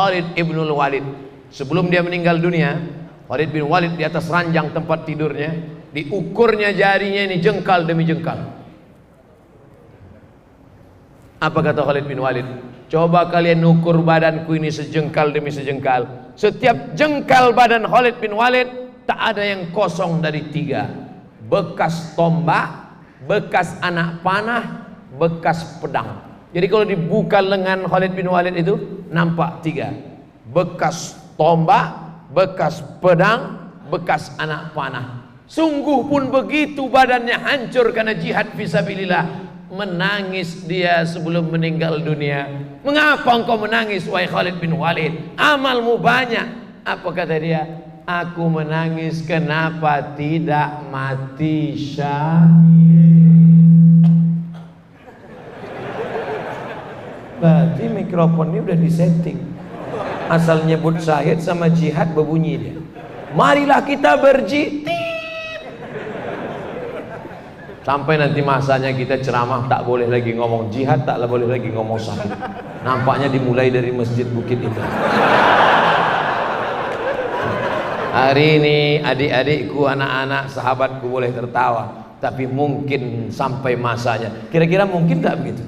Khalid ibnul Walid. Sebelum dia meninggal dunia, Khalid bin Walid di atas ranjang tempat tidurnya, diukurnya jarinya ini jengkal demi jengkal. Apa kata Khalid bin Walid? Coba kalian ukur badanku ini sejengkal demi sejengkal. Setiap jengkal badan Khalid bin Walid tak ada yang kosong dari 3. Bekas tombak, bekas anak panah, bekas pedang. Jadi kalau dibuka lengan Khalid bin Walid itu nampak 3. Bekas tombak, bekas pedang, bekas anak panah. Sungguh pun begitu badannya hancur karena jihad fisabilillah. Menangis dia sebelum meninggal dunia. Mengapa engkau menangis wahai Khalid bin Walid? Amalmu banyak. Apa kata dia? Aku menangis kenapa tidak mati syahid. Berarti mikrofon ini udah disetting. Asal nyebut syahid sama jihad berbunyi dia. Marilah kita berjihad. Sampai nanti masanya kita ceramah tak boleh lagi ngomong jihad, tak boleh lagi ngomong syahid. Nampaknya dimulai dari Masjid Bukit itu. Hari ini adik-adikku, anak-anak, sahabatku boleh tertawa, tapi mungkin sampai masanya. Kira-kira mungkin tak begitu?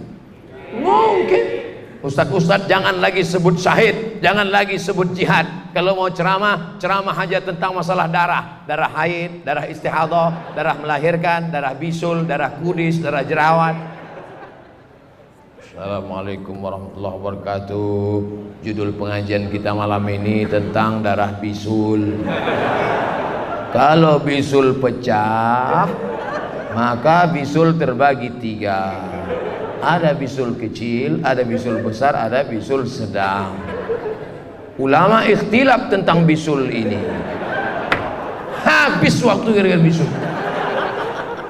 Mungkin. Ustadz jangan lagi sebut syahid, jangan lagi sebut jihad. Kalau mau ceramah, ceramah aja tentang masalah darah. Darah haid, darah istihadah, darah melahirkan, darah bisul, darah kudis, darah jerawat. Assalamualaikum warahmatullahi wabarakatuh. Judul pengajian kita malam ini tentang darah bisul. Kalau bisul pecah, maka bisul terbagi 3. Ada bisul kecil, ada bisul besar, ada bisul sedang. Ulama ikhtilaf tentang bisul ini. Habis waktu gara-gara bisul.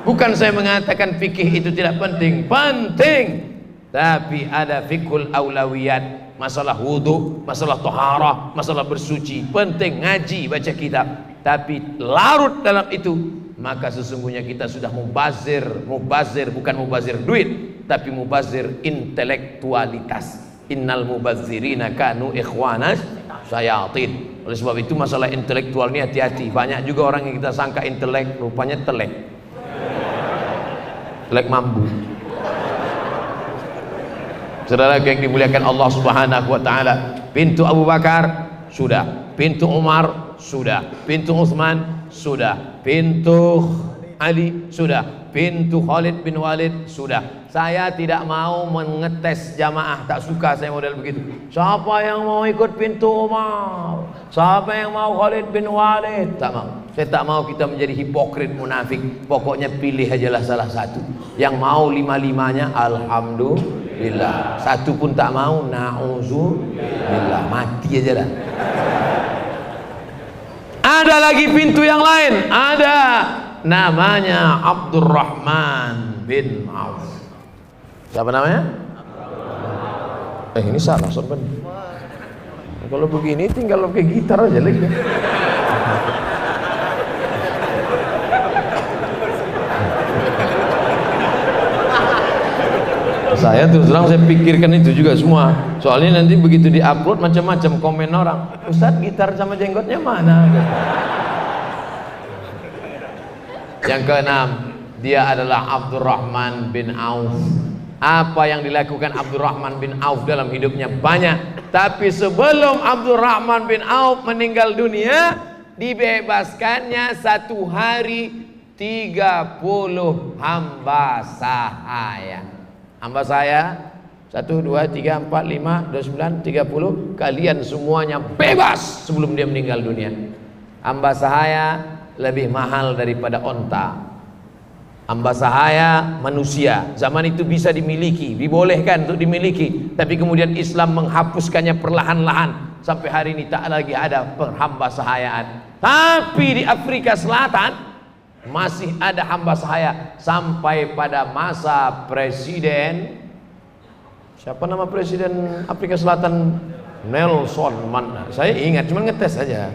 Bukan saya mengatakan fikih itu tidak penting, penting. Tapi ada fikhul aulawiyat, masalah wudu, masalah toharah, masalah bersuci, penting ngaji, baca kitab. Tapi larut dalam itu, maka sesungguhnya kita sudah mubazir bukan mubazir duit, tapi mubazir intelektualitas. Innal mubazzirina kanu ikhwanas syayatin. Oleh sebab itu masalah intelektual ini hati-hati. Banyak juga orang yang kita sangka intelek, rupanya telek mambu. Saudara yang dimuliakan Allah Subhanahu wa taala, pintu Abu Bakar sudah, pintu Umar sudah, pintu Utsman sudah, pintu Ali sudah, pintu Khalid bin Walid sudah. Saya tidak mau mengetes jamaah, tak suka saya model begitu. Siapa yang mau ikut pintu Umar? Siapa yang mau Khalid bin Walid? Tak mau. Saya tak mau kita menjadi hipokrit munafik. Pokoknya pilih ajalah salah satu. Yang mau 5-5-nya alhamdulillah. Satu pun tak mau, na'udzubillah. Mati aja dah. Ada lagi pintu yang lain, ada namanya Abdurrahman bin Auf. Siapa namanya? Ini salah sobat. Kalau begini tinggal pakai gitar aja lagi. Saya terus terang saya pikirkan itu juga semua. Soalnya nanti begitu diupload macam-macam komen orang. Ustadz gitar sama jenggotnya mana? Yang keenam, dia adalah Abdurrahman bin Auf. Apa yang dilakukan Abdurrahman bin Auf dalam hidupnya banyak. Tapi sebelum Abdurrahman bin Auf meninggal dunia, dibebaskannya 1 hari 30 hamba sahaya. Hamba saya 1, 2, 3, 4, 5, 29, 30. Kalian semuanya bebas sebelum dia meninggal dunia. Hamba sahaya lebih mahal daripada onta. Hamba sahaya manusia. Zaman itu bisa dimiliki, dibolehkan untuk dimiliki. Tapi kemudian Islam menghapuskannya perlahan-lahan. Sampai hari ini tak lagi ada hamba sahayaan. Tapi di Afrika Selatan masih ada hamba sahaya sampai pada masa presiden, siapa nama presiden Afrika Selatan? Nelson Mandela. Saya ingat, cuma ngetes saja.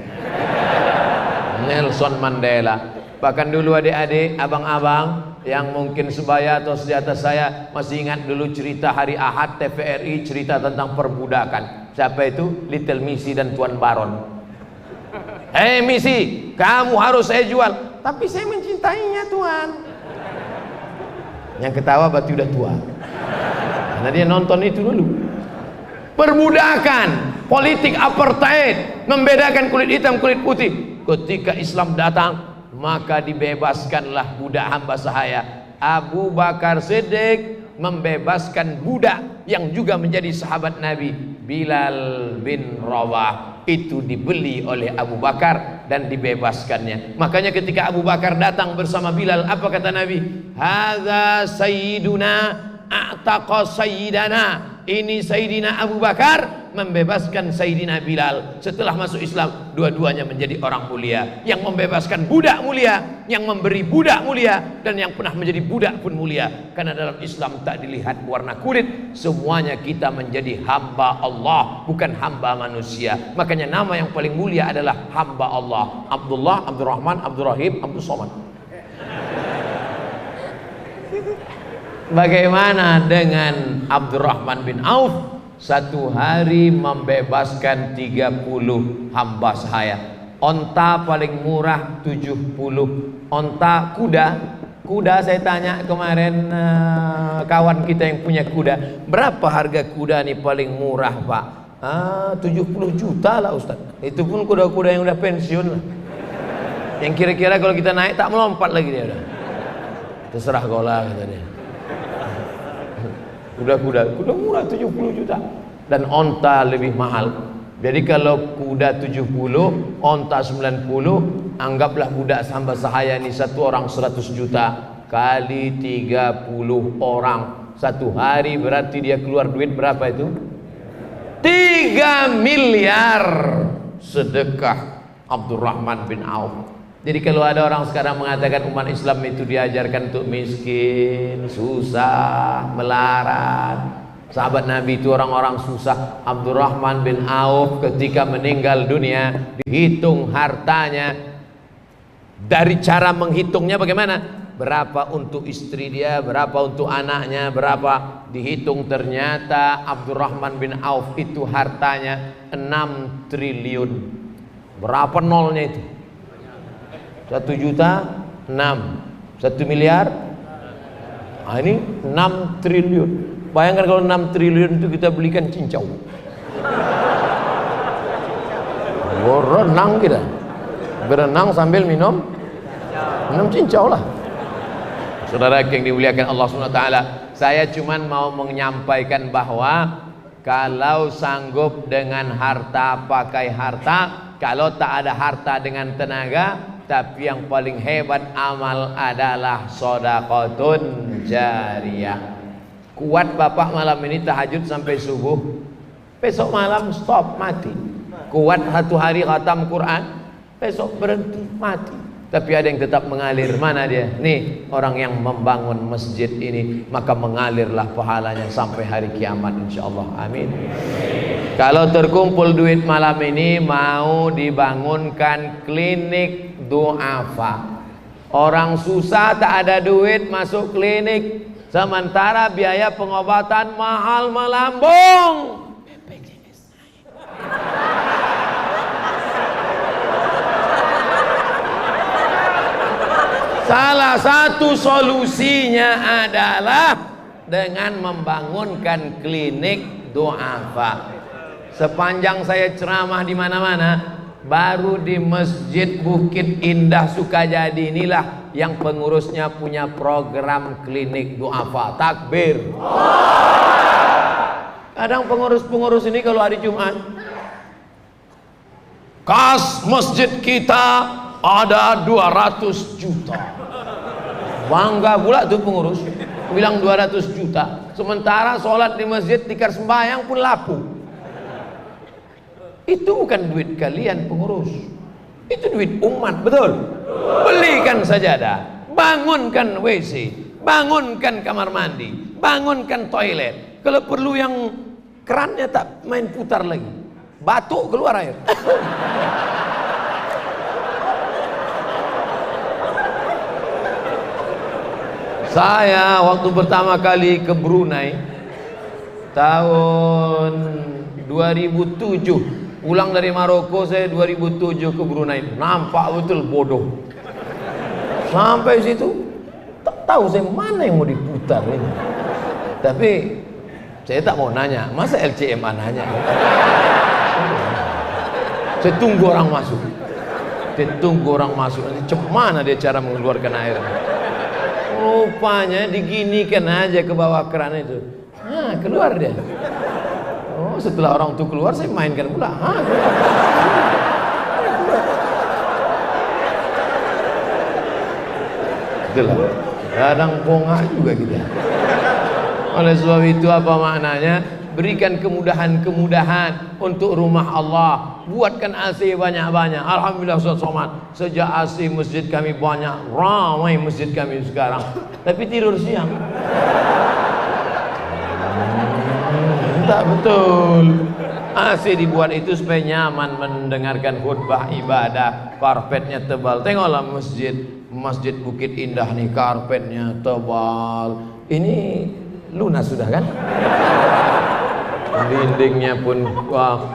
Nelson Mandela. Bahkan dulu adik-adik, abang-abang yang mungkin sebaya atau sejata saya masih ingat dulu cerita hari Ahad TVRI, cerita tentang perbudakan. Siapa itu? Little Missy dan Tuan Baron. Hei Missy, kamu harus saya jual. Tapi saya mencintainya Tuan. Yang ketawa berarti udah tua, karena dia nonton itu dulu. Perbudakan, politik apartheid, membedakan kulit hitam kulit putih. Ketika Islam datang, maka dibebaskanlah budak hamba sahaya. Abu Bakar Siddiq membebaskan budak yang juga menjadi sahabat Nabi, Bilal bin Rabah. Itu dibeli oleh Abu Bakar dan dibebaskannya. Makanya ketika Abu Bakar datang bersama Bilal, apa kata Nabi? Hadza sayyiduna a'taqa sayyidana. Ini Sayyidina Abu Bakar membebaskan Sayyidina Bilal. Setelah masuk Islam, dua-duanya menjadi orang mulia. Yang membebaskan budak mulia, yang memberi budak mulia, dan yang pernah menjadi budak pun mulia. Karena dalam Islam tak dilihat warna kulit, semuanya kita menjadi hamba Allah, bukan hamba manusia. Makanya nama yang paling mulia adalah hamba Allah. Abdullah, Abdurrahman, Abdurrahim, Abdul Somad. Bagaimana dengan Abdurrahman bin Auf? Satu hari membebaskan 30 hamba sahaya. Onta paling murah 70. Onta kuda saya tanya kemarin kawan kita yang punya kuda, berapa harga kuda nih paling murah Pak? 70 juta lah Ustaz. Itu pun kuda-kuda yang udah pensiun lah, yang kira-kira kalau kita naik tak melompat lagi dia udah. Terserah kau lah kata dia. Kuda murah 70 juta dan onta lebih mahal. Jadi kalau kuda 70, onta 90, anggaplah budak hamba sahaya ini satu orang 100 juta kali 30 orang satu hari, berarti dia keluar duit berapa itu? 3 miliar sedekah Abdurrahman bin Auf. Jadi kalau ada orang sekarang mengatakan umat Islam itu diajarkan untuk miskin, susah, melarat. Sahabat Nabi itu orang-orang susah. Abdurrahman bin Auf ketika meninggal dunia, dihitung hartanya. Dari cara menghitungnya bagaimana? Berapa untuk istri dia, berapa untuk anaknya, berapa. Dihitung ternyata Abdurrahman bin Auf itu hartanya 6 triliun. Berapa nolnya itu? 1 juta 6, 1 miliar. Ini 6 triliun. Bayangkan kalau 6 triliun itu kita belikan cincau. Berenang kita, berenang sambil minum cincau lah. Saudara yang dimuliakan Allah SWT, saya cuman mau menyampaikan bahwa kalau sanggup dengan harta pakai harta, kalau tak ada harta dengan tenaga. Tapi yang paling hebat amal adalah sedekahun jariyah. Kuat bapak malam ini tahajud sampai subuh, besok malam stop, mati. Kuat satu hari khatam Quran, besok berhenti, mati. Tapi ada yang tetap mengalir. Mana dia? Nih orang yang membangun masjid ini, maka mengalirlah pahalanya sampai hari kiamat insyaallah. Amin. Kalau terkumpul duit malam ini, mau dibangunkan klinik du'afa. Orang susah tak ada duit masuk klinik, sementara biaya pengobatan mahal melambung. BPJS naik. Salah satu solusinya adalah dengan membangunkan klinik du'afa. Sepanjang saya ceramah di mana-mana, baru di Masjid Bukit Indah Sukajadi inilah yang pengurusnya punya program klinik du'afa. Takbir. Kadang pengurus-pengurus ini kalau hari Jumat, kas masjid kita ada 200 juta. Bangga pula tuh pengurus, bilang 200 juta. Sementara sholat di masjid, tikar sembahyang pun lapu. Itu bukan duit kalian pengurus, itu duit umat, betul? Belikan sajadah, bangunkan WC, bangunkan kamar mandi, bangunkan toilet. Kalau perlu yang kerannya tak main putar lagi, batuk keluar air. Saya waktu pertama kali ke Brunei tahun 2007 pulang dari Maroko, saya 2007 ke Brunei. Nampak betul bodoh. Sampai situ tak tahu saya mana yang mau diputar ini. Tapi saya tak mau nanya, masa LCMA nanya? Saya tunggu orang masuk. Saya tunggu orang masuk. Nanti cemana dia cara mengeluarkan air? Rupanya diginikan aja ke bawah keran itu. Nah, keluar dia. Oh, setelah orang itu keluar, saya mainkan pula. Itulah. Kadang bongak juga kita. Oleh sebab itu apa maknanya? Berikan kemudahan-kemudahan untuk rumah Allah. Buatkan AC banyak-banyak. Alhamdulillah Ustaz Somad, sejak AC masjid kami banyak, ramai masjid kami sekarang. Tapi tidur siang. Tak betul. AC dibuat itu supaya nyaman mendengarkan khutbah ibadah. Karpetnya tebal. Tengoklah Masjid Bukit Indah nih, karpetnya tebal. Ini lunas sudah kan? Dindingnya pun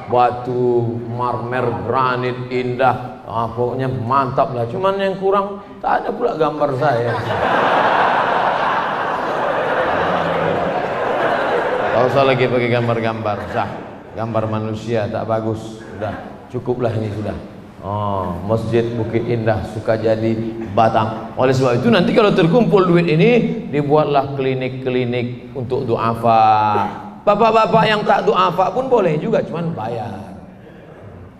batu marmer granit indah. Pokoknya mantap lah. Cuman yang kurang tak ada pula gambar saya. Tak usah lagi pakai gambar-gambar. Sah. Gambar manusia tak bagus. Sudah, cukuplah ini sudah. Oh, Masjid Bukit Indah Sukajadi Batang. Oleh sebab itu nanti kalau terkumpul duit ini, dibuatlah klinik-klinik untuk duafa. Bapak-bapak yang tak duafa pun boleh juga, cuman bayar.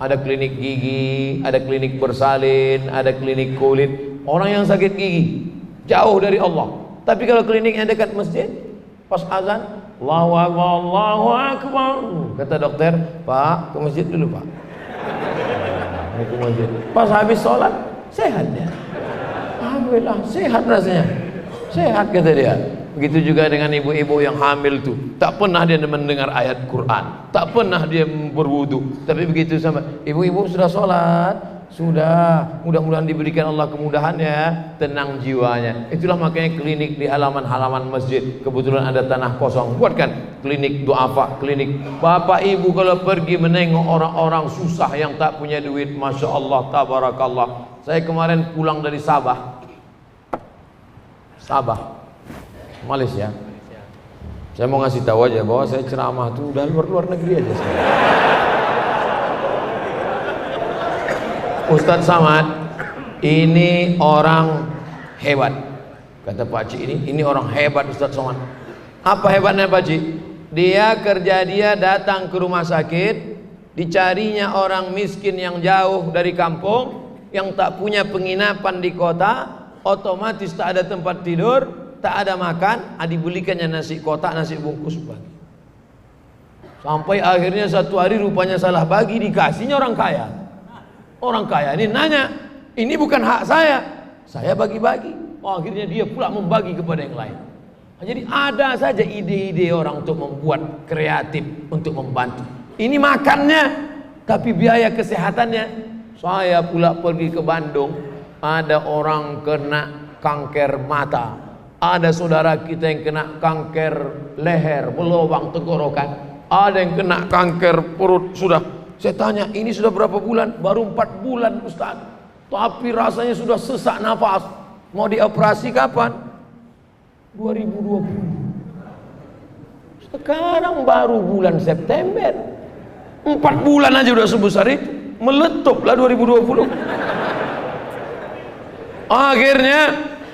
Ada klinik gigi, ada klinik bersalin, ada klinik kulit. Orang yang sakit gigi jauh dari Allah. Tapi kalau kliniknya dekat masjid, pas azan, Allahu Akbar, Allahu Akbar. Kata dokter, Pak, ke masjid dulu Pak. Ke masjid. Pas habis sholat, sehat dia. Alhamdulillah, sehat rasanya. Sehat kata dia. Begitu juga dengan ibu-ibu yang hamil tuh, tak pernah dia mendengar ayat Quran, tak pernah dia berwudu. Tapi begitu sama ibu-ibu sudah sholat, sudah, mudah-mudahan diberikan Allah kemudahan ya, tenang jiwanya. Itulah makanya klinik di halaman-halaman masjid. Kebetulan ada tanah kosong, buatkan klinik duafa, klinik. Bapak ibu kalau pergi menengok orang-orang susah yang tak punya duit, masya Allah, tabarakallah. Saya kemarin pulang dari Sabah, Malaysia. Saya mau ngasih tahu aja bahwa saya ceramah tuh udah luar negeri aja saya. Ustadz Samad ini orang hebat, kata Pak Cik, ini orang hebat Ustadz Samad. Apa hebatnya Pak Cik? Dia datang ke rumah sakit, dicarinya orang miskin yang jauh dari kampung, yang tak punya penginapan di kota, otomatis tak ada tempat tidur, tak ada makan, dibelikannya nasi kotak, nasi bungkus bagi. Sampai akhirnya satu hari rupanya salah bagi, dikasihnya orang kaya. Orang kaya ini nanya, ini bukan hak saya bagi-bagi. Akhirnya dia pula membagi kepada yang lain. Jadi ada saja ide-ide orang untuk membuat kreatif untuk membantu. Ini makannya, tapi biaya kesehatannya. Saya pula pergi ke Bandung, ada orang kena kanker mata. Ada saudara kita yang kena kanker leher, berlubang tenggorokan. Ada yang kena kanker perut. Sudah, saya tanya, ini sudah berapa bulan? Baru 4 bulan Ustaz. Tapi rasanya sudah sesak nafas. Mau dioperasi kapan? 2020. Sekarang baru bulan September. 4 bulan aja udah sebesar itu. Meletuplah 2020. Akhirnya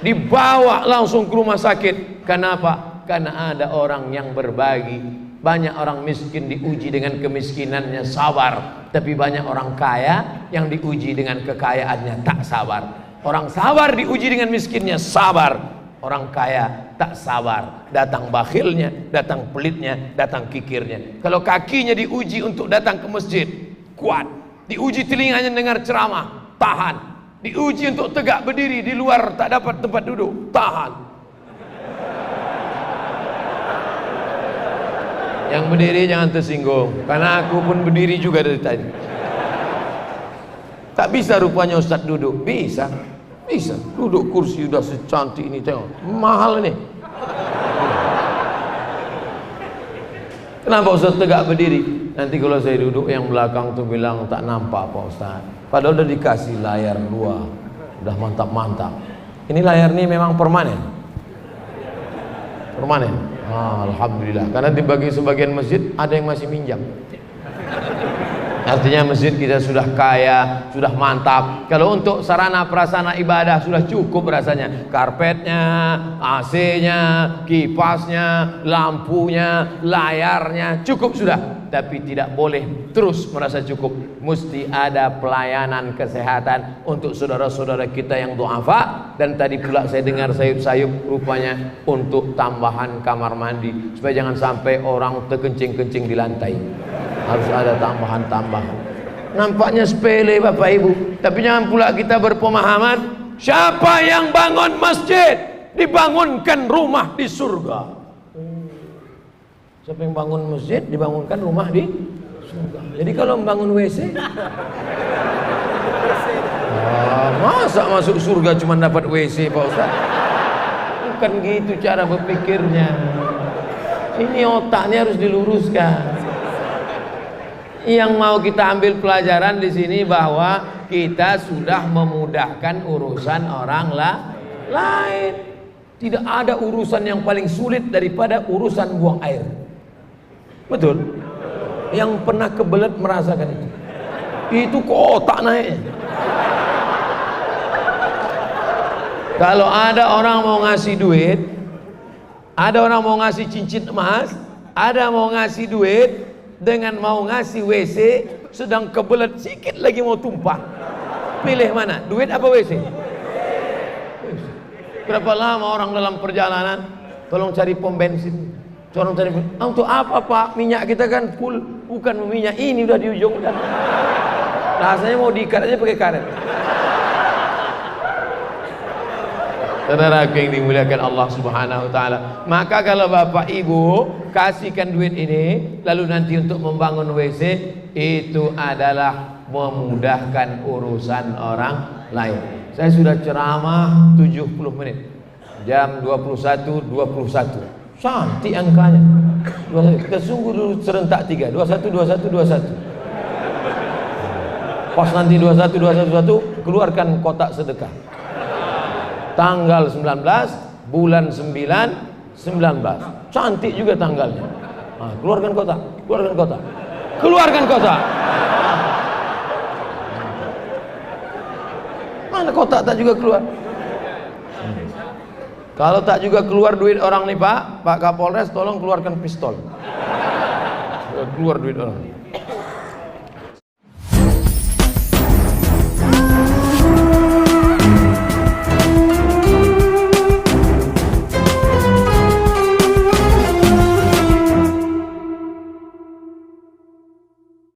dibawa langsung ke rumah sakit. Kenapa? Karena ada orang yang berbagi. Banyak orang miskin diuji dengan kemiskinannya sabar, tapi banyak orang kaya yang diuji dengan kekayaannya tak sabar. Orang sabar diuji dengan miskinnya sabar, orang kaya tak sabar. Datang bakhilnya, datang pelitnya, datang kikirnya. Kalau kakinya diuji untuk datang ke masjid, kuat. Diuji telinganya dengar ceramah, tahan. Diuji untuk tegak berdiri di luar tak dapat tempat duduk, tahan. Yang berdiri jangan tersinggung, karena aku pun berdiri juga dari tadi. Tak bisa rupanya Ustaz duduk. Bisa duduk kursi udah secantik ini, tengok mahal ini. Kenapa Ustaz tegak berdiri? Nanti kalau saya duduk yang belakang tuh bilang tak nampak Pak Ustaz. Padahal udah dikasih layar 2, udah mantap-mantap. Ini layar ini memang permanen. Permanen. Alhamdulillah. Karena dibagi sebagian masjid ada yang masih minjam. Artinya masjid kita sudah kaya, sudah mantap. Kalau untuk sarana prasarana ibadah sudah cukup rasanya. Karpetnya, AC-nya, kipasnya, lampunya, layarnya, cukup sudah. Tapi tidak boleh terus merasa cukup. Mesti ada pelayanan kesehatan untuk saudara-saudara kita yang du'afa. Dan tadi pula saya dengar sayup-sayup rupanya untuk tambahan kamar mandi, supaya jangan sampai orang terkencing-kencing di lantai. Harus ada tambahan-tambahan. Nampaknya sepele Bapak Ibu, tapi jangan pula kita berpemahaman siapa yang bangun masjid dibangunkan rumah di surga. Siapa yang bangun masjid dibangunkan rumah di surga. Jadi kalau membangun WC, masa masuk surga cuma dapat WC Pak Ustaz? Bukan gitu cara berpikirnya. Ini otaknya harus diluruskan. Yang mau kita ambil pelajaran di sini bahwa kita sudah memudahkan urusan orang lain. Tidak ada urusan yang paling sulit daripada urusan buang air. Betul? Yang pernah kebelet merasakan itu. Itu kotak naiknya. Kalau ada orang mau ngasih duit, ada orang mau ngasih cincin emas, ada mau ngasih duit, dengan mau ngasih WC, sedang kebelet sikit lagi mau tumpah. Pilih mana? Duit apa WC? Berapa lama orang dalam perjalanan tolong cari pom bensin. Tolong cari untuk apa Pak? Minyak kita kan full, bukan minyak ini udah di ujung udah. Rasanya mau diikat aja pakai karet. Saudaraku yang dimuliakan Allah Subhanahu wa taala. Maka kalau Bapak Ibu kasihkan duit ini lalu nanti untuk membangun WC, itu adalah memudahkan urusan orang lain. Saya sudah ceramah 70 menit. Jam 21.21. Cantik angkanya. Kita sungguh dulu serentak 3. 21 21 21. Pas nanti 21 21 keluarkan kotak sedekah. Tanggal 19 bulan 9 19. Cantik juga tanggalnya. Keluarkan kotak, keluarkan kotak. Keluarkan kotak. Mana kotak tak juga keluar? Kalau tak juga keluar duit orang nih Pak Kapolres, tolong keluarkan pistol. Keluar duit orang.